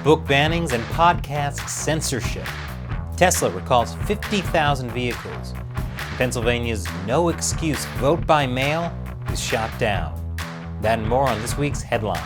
book bannings, and podcast censorship. Tesla recalls 50,000 vehicles. Pennsylvania's no excuse vote by mail is shot down. That and more on this week's headlines.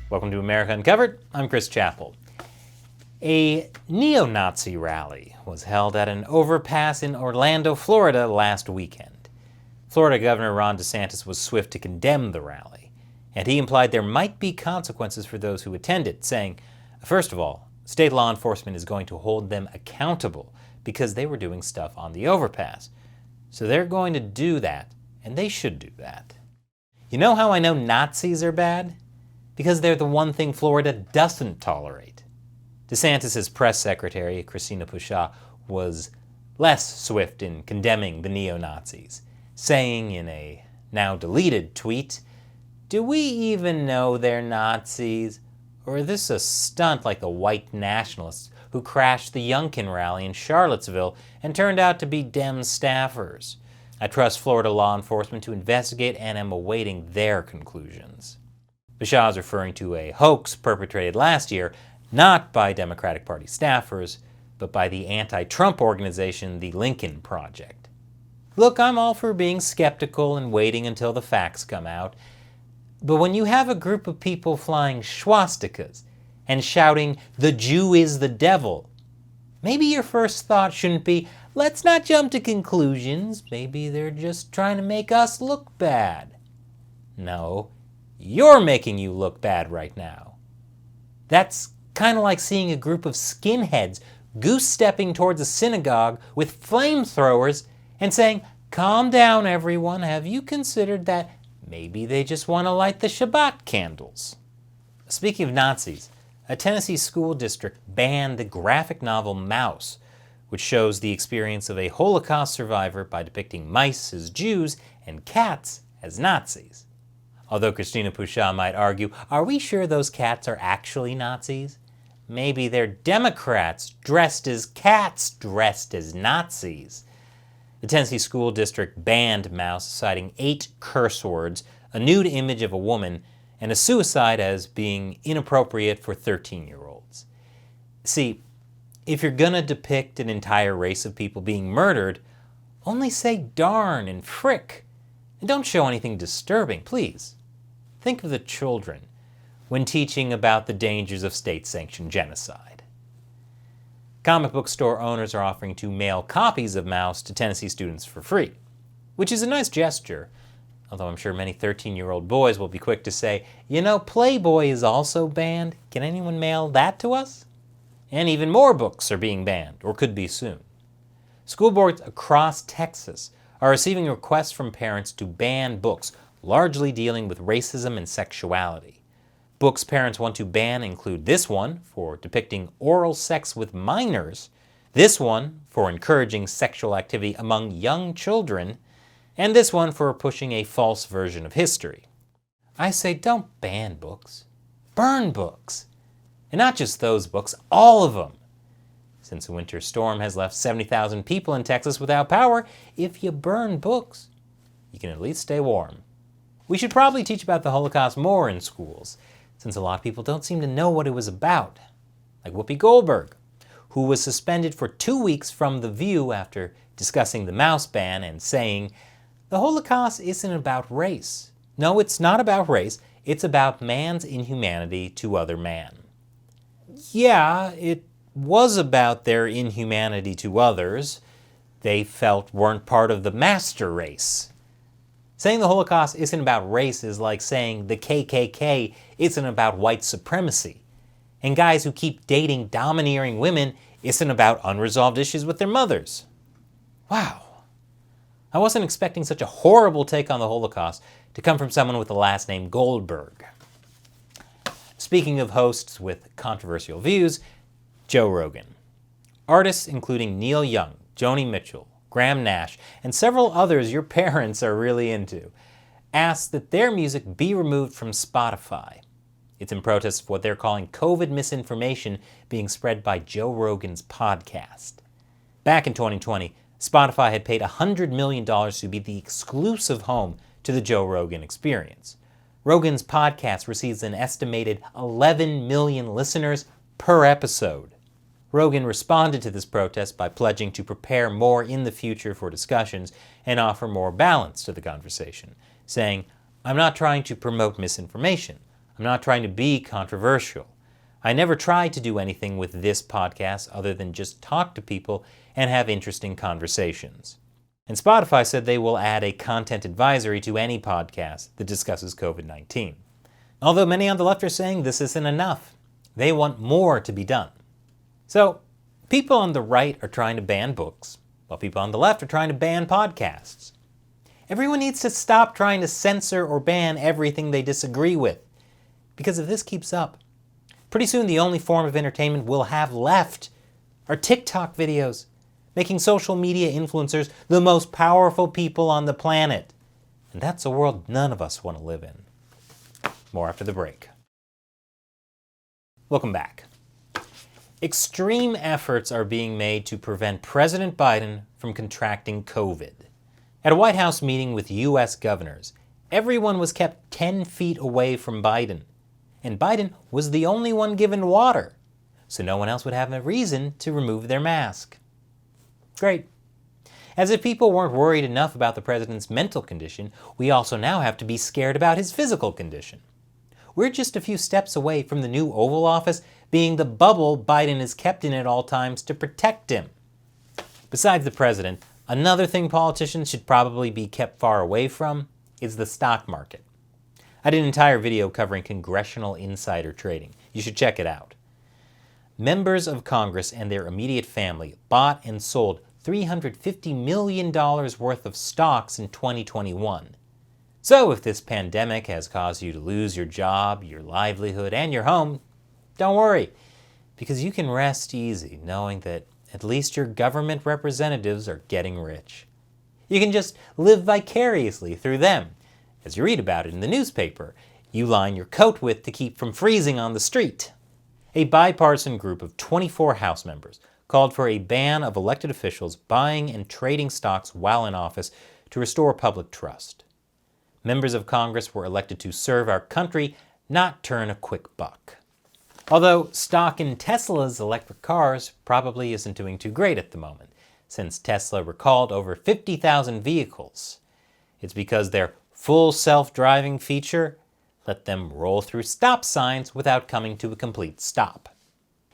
Welcome to America Uncovered. I'm Chris Chappell. A NeoNazi rally was held at an overpass in Orlando, Florida last weekend. Florida Governor Ron DeSantis was swift to condemn the rally, and he implied there might be consequences for those who attended, saying, first of all, state law enforcement is going to hold them accountable because they were doing stuff on the overpass. So they're going to do that, and they should do that. You know how I know Nazis are bad? Because they're the one thing Florida doesn't tolerate. DeSantis' press secretary, Christina Pushaw, was less swift in condemning the neo-Nazis, saying in a now-deleted tweet, "Do we even know they're Nazis? Or is this a stunt like the white nationalists who crashed the Yunkin rally in Charlottesville and turned out to be Dem staffers? I trust Florida law enforcement to investigate and am awaiting their conclusions." Bashaw is referring to a hoax perpetrated last year, not by Democratic Party staffers, but by the anti-Trump organization, the Lincoln Project. Look, I'm all for being skeptical and waiting until the facts come out, but when you have a group of people flying swastikas and shouting, "The Jew is the devil," maybe your first thought shouldn't be, let's not jump to conclusions, maybe they're just trying to make us look bad. No. You're making you look bad right now. That's kind of like seeing a group of skinheads goose-stepping towards a synagogue with flamethrowers and saying, "Calm down, everyone. Have you considered that maybe they just want to light the Shabbat candles?" Speaking of Nazis, a Tennessee school district banned the graphic novel Mouse, which shows the experience of a Holocaust survivor by depicting mice as Jews and cats as Nazis. Although Christina Pushaw might argue, are we sure those cats are actually Nazis? Maybe they're Democrats dressed as cats dressed as Nazis. The Tennessee school district banned Mouse, citing 8 curse words, a nude image of a woman, and a suicide as being inappropriate for 13-year-olds. See, if you're gonna depict an entire race of people being murdered, only say darn and frick. And don't show anything disturbing, please. Think of the children when teaching about the dangers of state-sanctioned genocide. Comic book store owners are offering to mail copies of Mouse to Tennessee students for free, which is a nice gesture, although I'm sure many 13-year-old boys will be quick to say, you know, Playboy is also banned. Can anyone mail that to us? And even more books are being banned, or could be soon. School boards across Texas are receiving requests from parents to ban books largely dealing with racism and sexuality. Books parents want to ban include this one for depicting oral sex with minors, this one for encouraging sexual activity among young children, and this one for pushing a false version of history. I say don't ban books, burn books. And not just those books, all of them. Since a winter storm has left 70,000 people in Texas without power, if you burn books, you can at least stay warm. We should probably teach about the Holocaust more in schools, since a lot of people don't seem to know what it was about. Like Whoopi Goldberg, who was suspended for 2 weeks from The View after discussing the mouse ban and saying, the Holocaust isn't about race. No, it's not about race. It's about man's inhumanity to other man. Yeah, it was about their inhumanity to others they felt weren't part of the master race. Saying the Holocaust isn't about race is like saying the KKK isn't about white supremacy. And guys who keep dating domineering women isn't about unresolved issues with their mothers. Wow. I wasn't expecting such a horrible take on the Holocaust to come from someone with the last name Goldberg. Speaking of hosts with controversial views, Joe Rogan. Artists including Neil Young, Joni Mitchell, Graham Nash, and several others your parents are really into. asked that their music be removed from Spotify. It's in protest of what they're calling COVID misinformation being spread by Joe Rogan's podcast. Back in 2020, Spotify had paid $100 million to be the exclusive home to the Joe Rogan Experience. Rogan's podcast receives an estimated 11 million listeners per episode. Rogan responded to this protest by pledging to prepare more in the future for discussions and offer more balance to the conversation, saying, "I'm not trying to promote misinformation. I'm not trying to be controversial. I never tried to do anything with this podcast other than just talk to people and have interesting conversations." And Spotify said they will add a content advisory to any podcast that discusses COVID-19. Although many on the left are saying this isn't enough. They want more to be done. So, people on the right are trying to ban books, while people on the left are trying to ban podcasts. Everyone needs to stop trying to censor or ban everything they disagree with. Because if this keeps up, pretty soon the only form of entertainment we'll have left are TikTok videos, making social media influencers the most powerful people on the planet. And that's a world none of us want to live in. More after the break. Welcome back. Extreme efforts are being made to prevent President Biden from contracting COVID. At a White House meeting with U.S. governors, everyone was kept 10 feet away from Biden. And Biden was the only one given water, so no one else would have a reason to remove their mask. Great. As if people weren't worried enough about the president's mental condition, we also now have to be scared about his physical condition. We're just a few steps away from the new Oval Office being the bubble Biden is kept in at all times to protect him. Besides the president, another thing politicians should probably be kept far away from is the stock market. I did an entire video covering congressional insider trading. You should check it out. Members of Congress and their immediate family bought and sold $350 million worth of stocks in 2021. So if this pandemic has caused you to lose your job, your livelihood, and your home, don't worry, because you can rest easy knowing that at least your government representatives are getting rich. You can just live vicariously through them, as you read about it in the newspaper you line your coat with to keep from freezing on the street. A bipartisan group of 24 House members called for a ban of elected officials buying and trading stocks while in office to restore public trust. Members of Congress were elected to serve our country, not turn a quick buck. Although stock in Tesla's electric cars probably isn't doing too great at the moment, since Tesla recalled over 50,000 vehicles. It's because their full self-driving feature let them roll through stop signs without coming to a complete stop.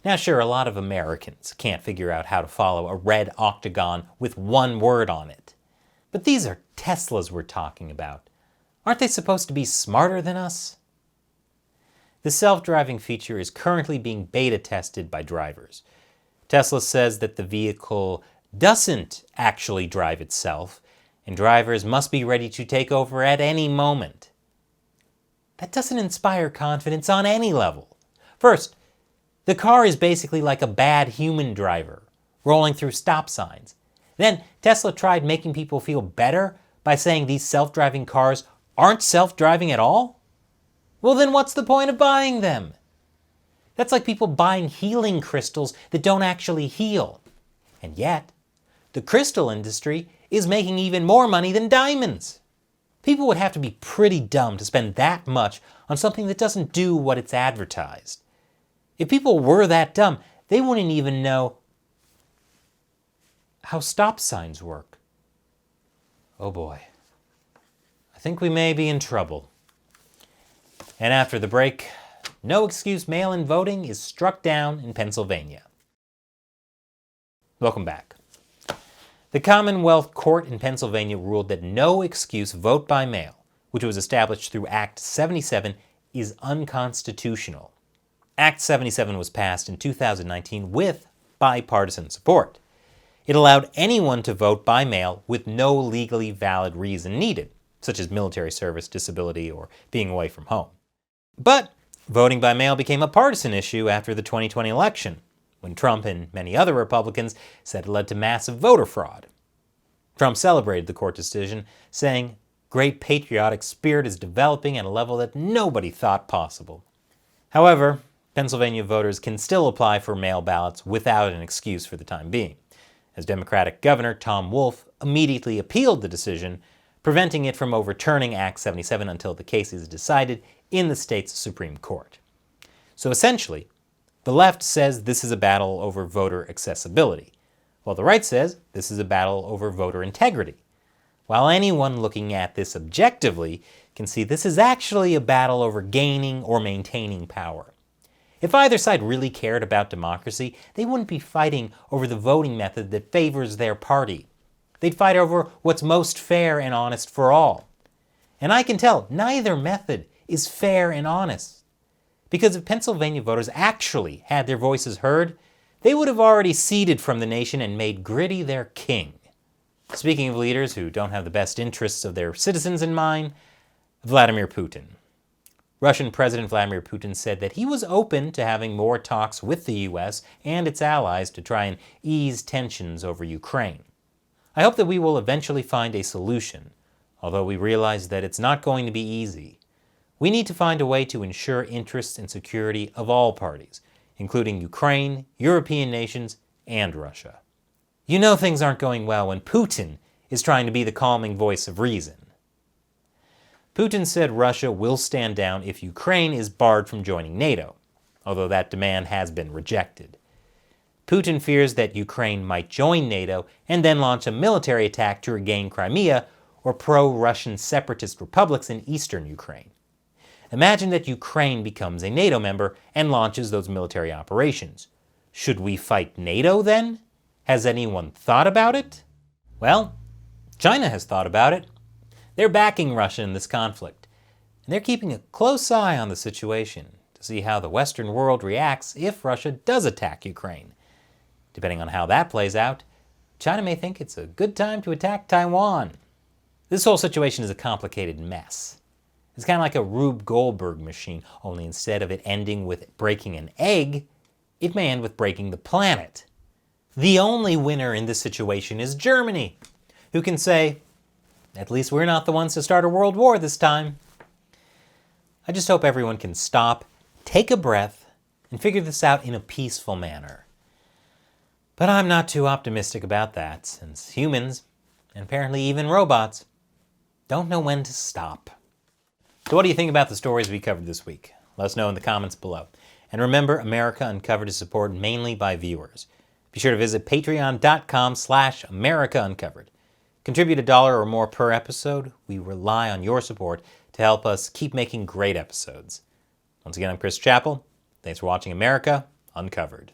Now sure, a lot of Americans can't figure out how to follow a red octagon with one word on it. But these are Teslas we're talking about. Aren't they supposed to be smarter than us? The self-driving feature is currently being beta tested by drivers. Tesla says that the vehicle doesn't actually drive itself, and drivers must be ready to take over at any moment. That doesn't inspire confidence on any level. First, the car is basically like a bad human driver, rolling through stop signs. Then Tesla tried making people feel better by saying these self-driving cars aren't self-driving at all? Well, then what's the point of buying them? That's like people buying healing crystals that don't actually heal. And yet, the crystal industry is making even more money than diamonds. People would have to be pretty dumb to spend that much on something that doesn't do what it's advertised. If people were that dumb, they wouldn't even know how stop signs work. Oh boy. I think we may be in trouble. And after the break, no excuse mail-in voting is struck down in Pennsylvania. Welcome back. The Commonwealth Court in Pennsylvania ruled that no excuse vote by mail, which was established through Act 77, is unconstitutional. Act 77 was passed in 2019 with bipartisan support. It allowed anyone to vote by mail with no legally valid reason needed, such as military service, disability, or being away from home. But voting by mail became a partisan issue after the 2020 election, when Trump and many other Republicans said it led to massive voter fraud. Trump celebrated the court decision, saying, great patriotic spirit is developing at a level that nobody thought possible. However, Pennsylvania voters can still apply for mail ballots without an excuse for the time being, as Democratic Governor Tom Wolf immediately appealed the decision, preventing it from overturning Act 77 until the case is decided in the state's Supreme Court. So essentially, the left says this is a battle over voter accessibility, while the right says this is a battle over voter integrity. While anyone looking at this objectively can see this is actually a battle over gaining or maintaining power. If either side really cared about democracy, they wouldn't be fighting over the voting method that favors their party. They'd fight over what's most fair and honest for all. And I can tell neither method is fair and honest. Because if Pennsylvania voters actually had their voices heard, they would have already seceded from the nation and made Gritty their king. Speaking of leaders who don't have the best interests of their citizens in mind, Vladimir Putin. Russian President Vladimir Putin said that he was open to having more talks with the U.S. and its allies to try and ease tensions over Ukraine. I hope that we will eventually find a solution, although we realize that it's not going to be easy. We need to find a way to ensure interests and security of all parties, including Ukraine, European nations, and Russia. You know things aren't going well when Putin is trying to be the calming voice of reason. Putin said Russia will stand down if Ukraine is barred from joining NATO, although that demand has been rejected. Putin fears that Ukraine might join NATO and then launch a military attack to regain Crimea or pro-Russian separatist republics in eastern Ukraine. Imagine that Ukraine becomes a NATO member and launches those military operations. Should we fight NATO then? Has anyone thought about it? Well, China has thought about it. They're backing Russia in this conflict, and they're keeping a close eye on the situation to see how the Western world reacts if Russia does attack Ukraine. Depending on how that plays out, China may think it's a good time to attack Taiwan. This whole situation is a complicated mess. It's kind of like a Rube Goldberg machine, only instead of it ending with breaking an egg, it may end with breaking the planet. The only winner in this situation is Germany, who can say, at least we're not the ones to start a world war this time. I just hope everyone can stop, take a breath, and figure this out in a peaceful manner. But I'm not too optimistic about that, since humans, and apparently even robots, don't know when to stop. So what do you think about the stories we covered this week? Let us know in the comments below. And remember, America Uncovered is supported mainly by viewers. Be sure to visit patreon.com/AmericaUncovered. Contribute $1 or more per episode. We rely on your support to help us keep making great episodes. Once again, I'm Chris Chappell. Thanks for watching America Uncovered.